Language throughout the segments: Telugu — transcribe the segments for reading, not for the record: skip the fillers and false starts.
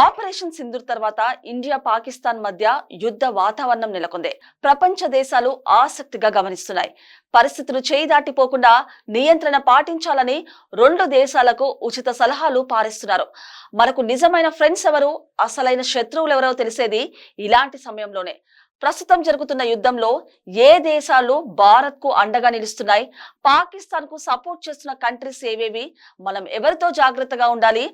ఆపరేషన్ సింధూర్ తర్వాత ఇండియా పాకిస్తాన్ మధ్య యుద్ధ వాతావరణం నెలకొంది. ప్రపంచ దేశాలు ఆసక్తిగా గమనిస్తున్నాయి. పరిస్థితులు చేయి దాటిపోకుండా నియంత్రణ పాటించాలని రెండు దేశాలకు ఉచిత సలహాలు పారిస్తున్నారు. మనకు నిజమైన ఫ్రెండ్స్ ఎవరు, అసలైన శత్రువులు ఎవరో తెలిసేది ఇలాంటి సమయంలోనే. ప్రస్తుతం జరుగుతున్న యుద్ధంలో ఏ దేశాలు భారత్ కు అండగా నిలుస్తున్నాయి, పాకిస్తాన్ కు సపోర్ట్ చేస్తున్న కంట్రీస్ ఏవేవి, మనం ఎవరితో జాగ్రత్తగా ఉండాలి,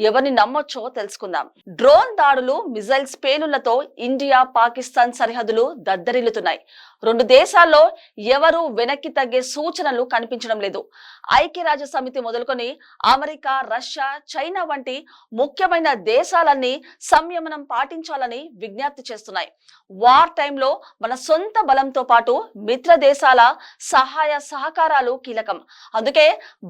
ఎవరిని నమ్మొచ్చో తెలుసుకుందాం. డ్రోన్ దాడులు, మిజైల్స్ పేలుళ్లతో ఇండియా పాకిస్తాన్ సరిహద్దులు దద్దరిల్లుతున్నాయి. రెండు దేశాల్లో ఎవరు వెనక్కి తగ్గే సూచనలు కనిపించడం లేదు. ఐక్యరాజ్య సమితి మొదలుకొని అమెరికా, రష్యా, చైనా వంటి ముఖ్యమైన దేశాలన్నీ సంయమనం పాటించాలని విజ్ఞప్తి చేస్తున్నాయి. వార్ టైంలో మన సొంత బలంతో పాటు మిత్ర దేశాల సహాయ సహకారాలు కీలకం. అందుకే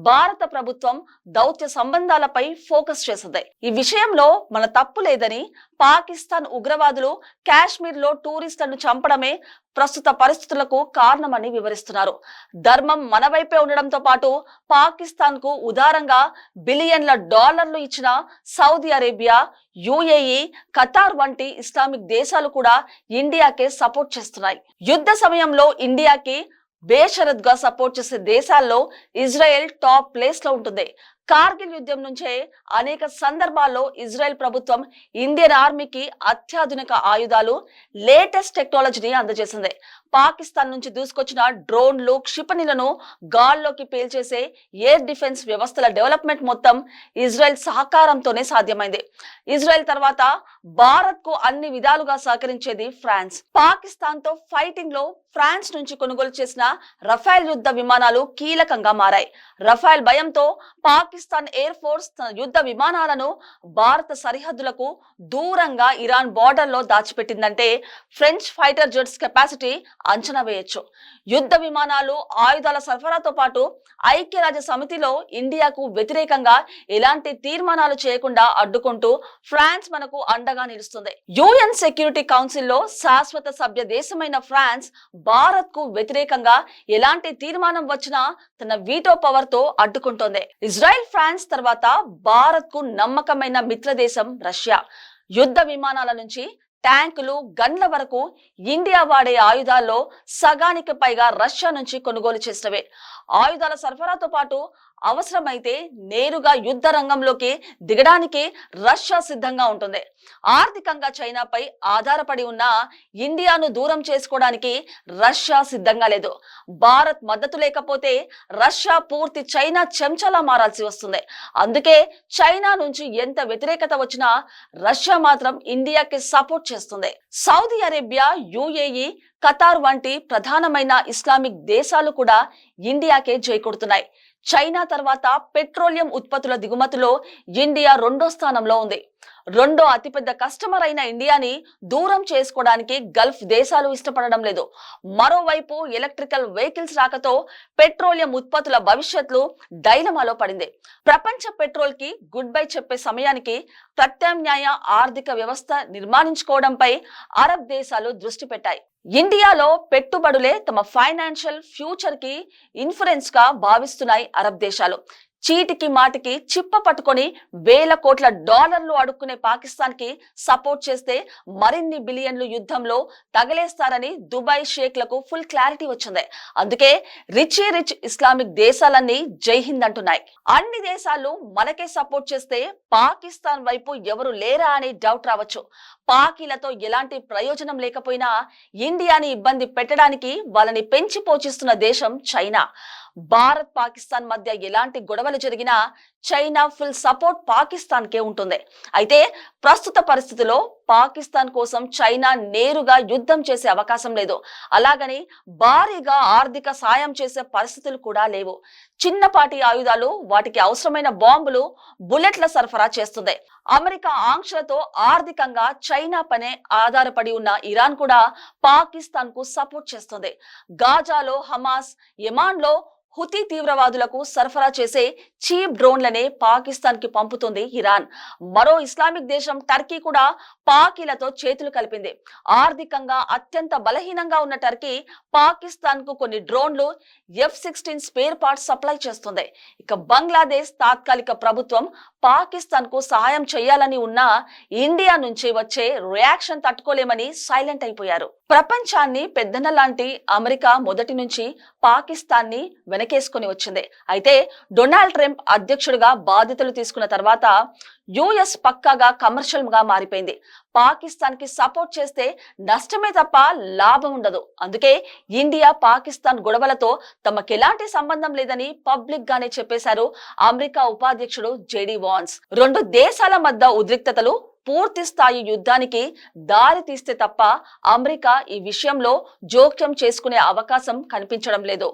భారత ప్రభుత్వం దౌత్య సంబంధాలపై ఫోకస్ చేసింది. ఈ విషయంలో మన తప్పు లేదని, పాకిస్తాన్ ఉగ్రవాదులు కాశ్మీర్ లో టూరిస్టులను చంపడమే ప్రస్తుత పరిస్థితులకు కారణమని వివరిస్తున్నారు. ధర్మం మన వైపే ఉండడంతో పాటు పాకిస్తాన్ కు ఉదారంగా బిలియన్ల డాలర్లు ఇచ్చిన సౌదీ అరేబియా, యుఏఈ, ఖతార్ వంటి ఇస్లామిక్ దేశాలు కూడా ఇండియాకే సపోర్ట్ చేస్తున్నాయి. యుద్ధ సమయంలో ఇండియాకి బేషరత్గా సపోర్ట్ చేసే దేశాల్లో ఇజ్రాయెల్ టాప్ ప్లేస్ లో ఉంటుంది. కార్గిల్ యుద్ధం నుంచే అనేక సందర్భాల్లో ఇజ్రాయెల్ ప్రభుత్వం ఇండియన్ ఆర్మీకి అత్యాధునిక ఆయుధాలు, లేటెస్ట్ టెక్నాలజీని అందజేసింది. పాకిస్తాన్ నుంచి దూసుకొచ్చిన డ్రోన్లు, క్షిపణులను గాల్లోకి పేల్చేసే ఎయిర్ డిఫెన్స్ వ్యవస్థల డెవలప్మెంట్ మొత్తం ఇజ్రాయెల్ సహకారంతోనే సాధ్యమైంది. ఇజ్రాయెల్ తర్వాత భారత్ కు అన్ని విధాలుగా సహకరించేది ఫ్రాన్స్. పాకిస్తాన్ తో ఫైటింగ్ లో ఫ్రాన్స్ నుంచి కొనుగోలు చేసిన రఫేల్ యుద్ధ విమానాలు కీలకంగా మారాయి. రఫేల్ భయంతో పాకిస్తాన్ ఎయిర్ ఫోర్స్ తన యుద్ధ విమానాలను భారత సరిహద్దులకు దూరంగా ఇరాన్ బార్డర్ లో దాచిపెట్టిందంటే ఫ్రెంచ్ ఫైటర్ జెట్స్ కెపాసిటీ అంచనా వేయొచ్చు. యుద్ధ విమానాలు, ఆయుధాల సరఫరాతో పాటు ఐక్యరాజ్య సమితిలో ఇండియాకు వ్యతిరేకంగా ఎలాంటి తీర్మానాలు చేయకుండా అడ్డుకుంటూ ఫ్రాన్స్ మనకు అండగా నిలుస్తుంది. యుఎన్ సెక్యూరిటీ కౌన్సిల్ లో శాశ్వత సభ్య దేశమైన ఫ్రాన్స్ భారత్ కు వ్యతిరేకంగా ఎలాంటి తీర్మానం వచ్చినా తన వీటో పవర్ తో అడ్డుకుంటోంది. ఇజ్రాయెల్, ఫ్రాన్స్ తర్వాత భారత్ కు నమ్మకమైన మిత్ర దేశం రష్యా. యుద్ధ విమానాల నుంచి ట్యాంకులు, గన్ల వరకు ఇండియా వాడే ఆయుధాల్లో సగానికి పైగా రష్యా నుంచి కొనుగోలు చేసినవే. ఆయుధాల సరఫరాతో పాటు అవసరమైతే నేరుగా యుద్ధ రంగంలోకి దిగడానికి రష్యా సిద్ధంగా ఉంటుంది. ఆర్థికంగా చైనాపై ఆధారపడి ఉన్న ఇండియాను దూరం చేసుకోవడానికి రష్యా సిద్ధంగా లేదు. భారత్ మద్దతు లేకపోతే రష్యా పూర్తి చైనా చెంచాలా మారాల్సి వస్తుంది. అందుకే చైనా నుంచి ఎంత వ్యతిరేకత వచ్చినా రష్యా మాత్రం ఇండియాకి సపోర్ట్ చేస్తుంది. సౌదీ అరేబియా, యుఏఈ, ఖతార్ వంటి ప్రధానమైన ఇస్లామిక్ దేశాలు కూడా ఇండియాకే జైకొడుతున్నాయి. చైనా తర్వాత పెట్రోలియం ఉత్పత్తుల దిగుమతిలో ఇండియా రెండో స్థానంలో ఉంది. రెండో అతిపెద్ద కస్టమర్ అయిన ఇండియాని దూరం చేసుకోవడానికి గల్ఫ్ దేశాలు ఇష్టపడడం లేదు. మరోవైపు ఎలక్ట్రికల్ వెహికల్స్ రాకతో పెట్రోలియం ఉత్పత్తుల భవిష్యత్తు డైలమాలో పడింది. ప్రపంచ పెట్రోల్ కి గుడ్ బై చెప్పే సమయానికి ప్రత్యామ్నాయ ఆర్థిక వ్యవస్థ నిర్మాణించుకోవడంపై అరబ్ దేశాలు దృష్టి పెట్టాయి. ఇండియాలో పెట్టుబడులే తమ ఫైనాన్షియల్ ఫ్యూచర్ కి ఇన్ఫ్లుయెన్స్ గా భావిస్తున్నాయి అరబ్ దేశాలు. చీటికి మాటికి చిప్ప పట్టుకొని వేల కోట్ల డాలర్లు అడుక్కునే పాకిస్తాన్ కి సపోర్ట్ చేస్తే మరిన్ని బిలియన్లు యుద్ధంలో తగలేస్తారని దుబాయ్ షేక్లకు ఫుల్ క్లారిటీ వచ్చింది. అందుకే రిచ్ ఇస్లామిక్ దేశాలన్నీ జై హింద్ అంటున్నాయి. అన్ని దేశాలు మనకే సపోర్ట్ చేస్తే పాకిస్తాన్ వైపు ఎవరు లేరా అని డౌట్ రావచ్చు. పాకీలతో ఎలాంటి ప్రయోజనం లేకపోయినా ఇండియాని ఇబ్బంది పెట్టడానికి వాళ్ళని పెంచి పోషిస్తున్న దేశం చైనా. భారత్, పాకిస్తాన్ మధ్య ఎలాంటి గొడవలు జరిగినా చైనా ఫుల్ సపోర్ట్ పాకిస్తాన్ కే ఉంటుంది. అయితే ప్రస్తుత పరిస్థితిలో పాకిస్తాన్ కోసం చైనా నేరుగా యుద్ధం చేసే అవకాశం లేదు. అలాగని భారీగా ఆర్థిక సాయం చేసే పరిస్థితులు కూడా లేవు. చిన్నపాటి ఆయుధాలు, వాటికి అవసరమైన బాంబులు, బుల్లెట్ల సరఫరా చేస్తుంది. అమెరికా ఆంక్షలతో ఆర్థికంగా చైనా పనే ఆధారపడి ఉన్న ఇరాన్ కూడా పాకిస్తాన్ కు సపోర్ట్ చేస్తుంది. గాజాలో హమాస్, యెమెన్ లో హుతీ తీవ్రవాదులకు సరఫరా చేసే చీప్ డ్రోన్లనే పాకిస్తాన్ కి పంపుతుంది ఇరాన్. మరో ఇస్లామిక్ దేశం టర్కీ కూడా పాకీలతో చేతులు కలిపింది. ఆర్థికంగా అత్యంత బలహీనంగా ఉన్న టర్కీ పాకిస్తాన్ కు కొన్ని డ్రోన్లు F-16 స్పేర్ పార్ట్స్ సప్లై చేస్తుంది. ఇక బంగ్లాదేశ్ తాత్కాలిక ప్రభుత్వం పాకిస్తాన్ కు సహాయం చేయాలని ఉన్నా ఇండియా నుంచి వచ్చే రియాక్షన్ తట్టుకోలేమని సైలెంట్ అయిపోయారు. ప్రపంచాన్ని పెద్దన్న లాంటి అమెరికా మొదటి నుంచి పాకిస్తాన్ ని వెనకేసుకొని వచ్చింది. అయితే డొనాల్డ్ ట్రంప్ అధ్యక్షుడిగా బాధ్యతలు తీసుకున్న తర్వాత యుఎస్ పక్కాగా కమర్షియల్ గా మారిపోయింది. పాకిస్తాన్ కి సపోర్ట్ చేస్తే నష్టమే తప్ప లాభం ఉండదు. అందుకే ఇండియా పాకిస్తాన్ గొడవలతో తమకెలాంటి సంబంధం లేదని పబ్లిక్ గానే చెప్పేశారు అమెరికా ఉపాధ్యక్షుడు జేడీ వాన్స్. రెండు దేశాల మధ్య ఉద్రిక్తతలు పూర్తి స్థాయి యుద్ధానికి దారి తీస్తే తప్ప అమెరికా ఈ విషయంలో జోక్యం చేసుకునే అవకాశం కనిపించడం లేదు.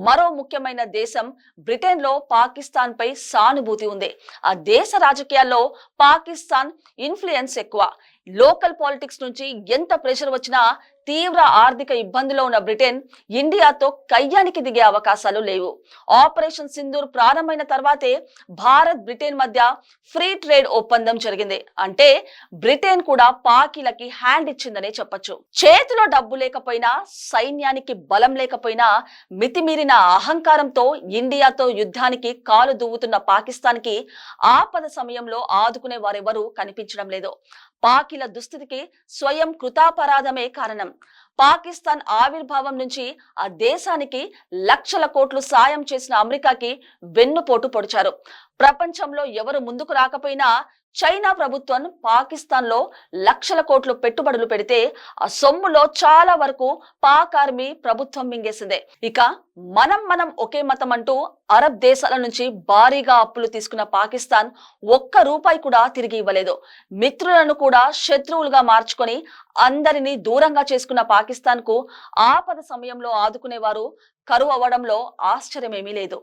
మరో ముఖ్యమైన దేశం బ్రిటన్ లో పాకిస్తాన్ పై సానుభూతి ఉంది. ఆ దేశ రాజకీయాల్లో పాకిస్తాన్ ఇన్ఫ్లుయెన్స్ ఎక్కువ. లోకల్ పాలిటిక్స్ నుంచి ఎంత ప్రెషర్ వచ్చినా తీవ్ర ఆర్థిక ఇబ్బందిలో ఉన్న బ్రిటన్ ఇండియాతో కయ్యానికి దిగే అవకాశాలు లేవు. ఆపరేషన్ సింధూర్ ప్రారంభమైన తర్వాతే భారత్ బ్రిటన్ మధ్య ఫ్రీ ట్రేడ్ ఒప్పందం జరిగింది. అంటే బ్రిటన్ కూడా పాకీలకి హ్యాండ్ ఇచ్చిందనే చెప్పొచ్చు. చేతిలో డబ్బు లేకపోయినా, సైన్యానికి బలం లేకపోయినా, మితిమీరిన అహంకారంతో ఇండియాతో యుద్ధానికి కాలు దువ్వుతున్న పాకిస్తాన్ కి ఆపద సమయంలో ఆదుకునే వారెవరూ కనిపించడం లేదు. పాకీల దుస్థితికి స్వయం కృతాపరాధమే కారణం. పాకిస్తాన్ ఆవిర్భావం నుంచి ఆ దేశానికి లక్షల కోట్లు సాయం చేసిన అమెరికాకి వెన్నుపోటు పొడిచారు. ప్రపంచంలో ఎవరు ముందుకు రాకపోయినా చైనా ప్రభుత్వం పాకిస్తాన్ లో లక్షల కోట్లు పెట్టుబడులు పెడితే ఆ సొమ్ములో చాలా వరకు పాక్ ఆర్మీ ప్రభుత్వం మింగేసిందే. ఇక మనం ఒకే మతం అంటూ అరబ్ దేశాల నుంచి భారీగా అప్పులు తీసుకున్న పాకిస్తాన్ ఒక్క రూపాయి కూడా తిరిగి ఇవ్వలేదు. మిత్రులను కూడా శత్రువులుగా మార్చుకొని అందరినీ దూరంగా చేసుకున్న పాకిస్తాన్ కు ఆపద సమయంలో ఆదుకునేవారు కరువు అవ్వడంలో ఆశ్చర్యమేమీ లేదు.